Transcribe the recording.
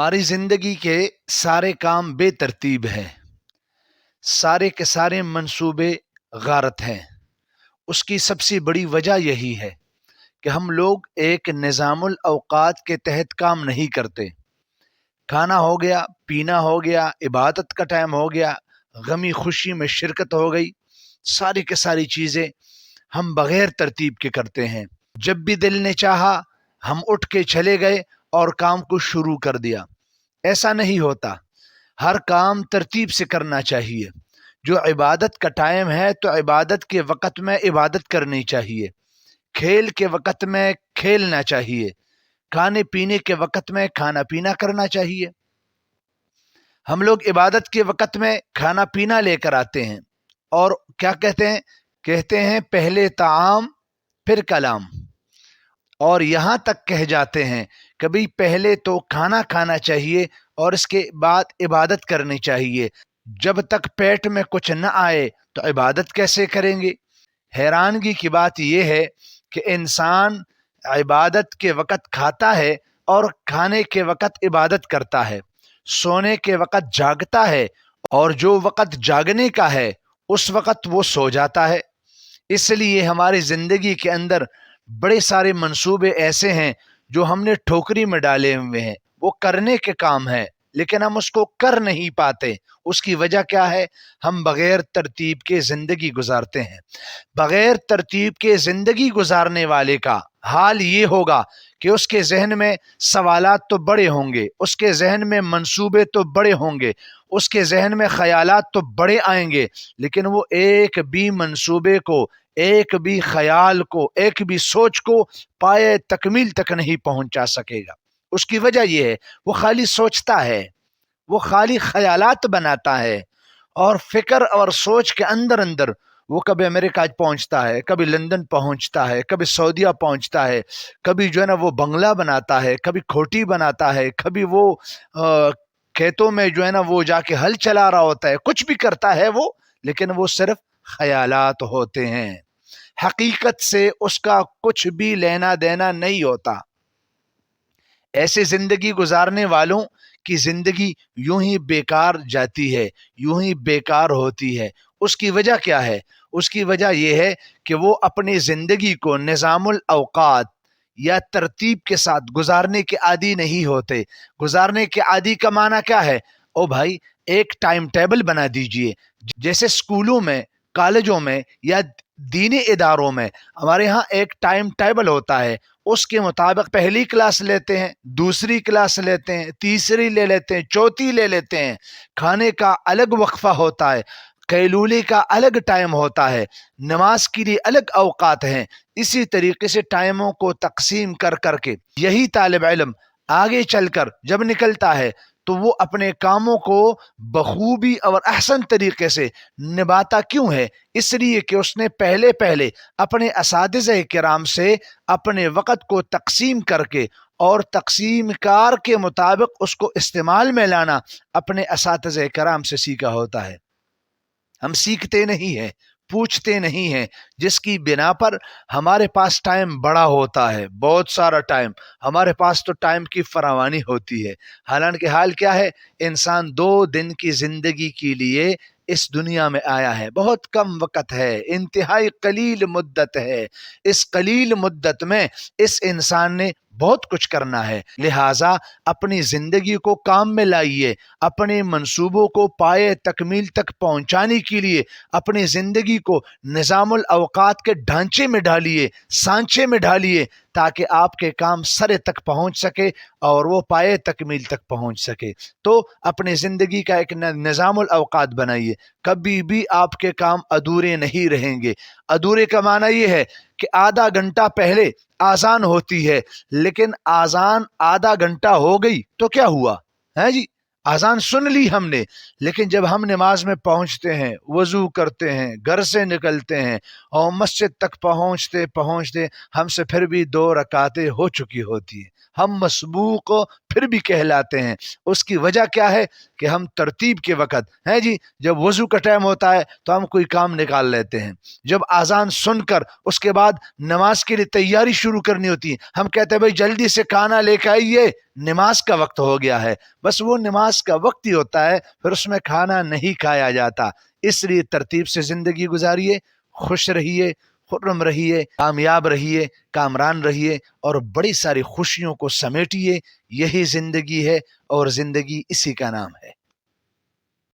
हमारी ज़िंदगी के सारे काम बेतरतीब हैं, सारे के सारे मंसूबे गारत हैं। उसकी सबसे बड़ी वजह यही है कि हम लोग एक निज़ामुल औक़ात के तहत काम नहीं करते। खाना हो गया, पीना हो गया, इबादत का टाइम हो गया, गमी खुशी में शिरकत हो गई, सारी के सारी चीज़ें हम बग़ैर तरतीब के करते हैं। जब भी दिल ने चाहा हम उठ के चले गए और काम को शुरू कर दिया। ऐसा नहीं होता। हर काम तरतीब से करना चाहिए। जो इबादत का टाइम है तो इबादत के वक़्त में इबादत करनी चाहिए, खेल के वक़्त में खेलना चाहिए, खाने पीने के वक़्त में खाना पीना करना चाहिए। हम लोग इबादत के वक़्त में खाना पीना लेकर आते हैं और क्या कहते हैं पहले ताआम फिर कलाम। और यहाँ तक कह जाते हैं कभी पहले तो खाना खाना चाहिए और इसके बाद इबादत करनी चाहिए। जब तक पेट में कुछ न आए तो इबादत कैसे करेंगे? हैरानगी की बात यह है कि इंसान इबादत के वक़्त खाता है और खाने के वक़्त इबादत करता है, सोने के वक़्त जागता है और जो वक़्त जागने का है उस वक़्त वो सो जाता है। इसलिए हमारी ज़िंदगी के अंदर बड़े सारे मंसूबे ऐसे हैं जो हमने ठोकरी में डाले हुए हैं। वो करने के काम है लेकिन हम उसको कर नहीं पाते। उसकी वजह क्या है? हम बग़ैर तरतीब के ज़िंदगी गुजारते हैं। बग़ैर तरतीब के ज़िंदगी गुजारने वाले का हाल ये होगा कि उसके जहन में सवालात तो बड़े होंगे, उसके जहन में मंसूबे तो बड़े होंगे, उसके जहन में ख़यालात तो बड़े आएंगे, लेकिन वो एक भी मंसूबे को, एक भी ख्याल को, एक भी सोच को पाए तकमील तक नहीं पहुंचा सकेगा। उसकी वजह यह है वो खाली सोचता है, वो खाली ख्यालात बनाता है और फिक्र और सोच के अंदर अंदर वो कभी अमेरिका पहुंचता है, कभी लंदन पहुंचता है, कभी सऊदीया पहुंचता है, कभी जो है ना वो बंगला बनाता है, कभी खोटी बनाता है, कभी वो खेतों में जो है ना वो जाके हल चला रहा होता है। कुछ भी करता है वो, लेकिन वो सिर्फ ख्यालात होते हैं, हकीकत से उसका कुछ भी लेना देना नहीं होता। ऐसे जिंदगी गुजारने वालों की जिंदगी यूं ही बेकार जाती है, यूं ही बेकार होती है। उसकी वजह क्या है? उसकी वजह यह है कि वो अपनी जिंदगी को निज़ामुल औकात या तरतीब के साथ गुजारने के आदी नहीं होते। गुजारने के आदी का माना क्या है? ओ भाई, एक टाइम टेबल बना दीजिए। जैसे स्कूलों में, कॉलेजों में या दीनी इदारों में हमारे यहाँ एक टाइम टेबल होता है, उसके मुताबिक पहली क्लास लेते हैं, दूसरी क्लास लेते हैं, तीसरी ले लेते हैं, चौथी ले लेते हैं। खाने का अलग वक्फा होता है, कैलूले का अलग टाइम होता है, नमाज के लिए अलग औकात हैं। इसी तरीके से टाइमों को तकसीम कर करके यही तालिब इल्म आगे चलकर जब निकलता है तो वो अपने कामों को बखूबी और अहसन तरीके से निभाता क्यों है? इसलिए कि उसने पहले पहले अपने असातिज़े किराम से अपने वक़्त को तकसीम करके और तकसीम कार के मुताबिक उसको इस्तेमाल में लाना अपने असातिज़े किराम से सीखा होता है। हम सीखते नहीं हैं, पूछते नहीं हैं, जिसकी बिना पर हमारे पास टाइम बड़ा होता है, बहुत सारा टाइम हमारे पास तो टाइम की फरावानी होती है। हालांकि हाल क्या है? इंसान 2 दिन की जिंदगी के लिए इस दुनिया में आया है, बहुत कम वक़्त है, इंतहाई कलील मुद्दत है। इस कलील मुद्दत में इस इंसान ने बहुत कुछ करना है, लिहाजा अपनी जिंदगी को काम में लाइए। अपने मंसूबों को पाए तकमील तक पहुंचाने के लिए अपनी जिंदगी को निज़ामुल औकात के ढांचे में ढालिए, सांचे में ढालिए, ताकि आपके काम सरे तक पहुंच सके और वो पाए तकमील तक पहुंच सके। तो अपनी जिंदगी का एक निज़ामुल औकात बनाइए, कभी भी आपके काम अधूरे नहीं रहेंगे। अधूरे का माना ये है कि आधा घंटा पहले आज़ान होती है, लेकिन आज़ान आधा घंटा हो गई तो क्या हुआ है जी? आज़ान सुन ली हमने, लेकिन जब हम नमाज में पहुंचते हैं, वजू करते हैं, घर से निकलते हैं और मस्जिद तक पहुंचते पहुंचते हमसे फिर भी 2 रकातें हो चुकी होती है। ہم مسبوق پھر بھی کہلاتے ہیں۔ اس کی وجہ کیا ہے کہ ہم ترتیب کے وقت ہیں جی، جب وضو کا ٹائم ہوتا ہے تو ہم کوئی کام نکال لیتے ہیں، جب اذان سن کر اس کے بعد نماز کے لیے تیاری شروع کرنی ہوتی ہے ہم کہتے ہیں بھائی جلدی سے کھانا لے کے آئیے، نماز کا وقت ہو گیا ہے۔ بس وہ نماز کا وقت ہی ہوتا ہے، پھر اس میں کھانا نہیں کھایا جاتا۔ اس لیے ترتیب سے زندگی گزاریے، خوش رہیے، خرم رہیے، کامیاب رہیے، کامران رہیے، اور بڑی ساری خوشیوں کو سمیٹیے۔ یہی زندگی ہے، اور زندگی اسی کا نام ہے۔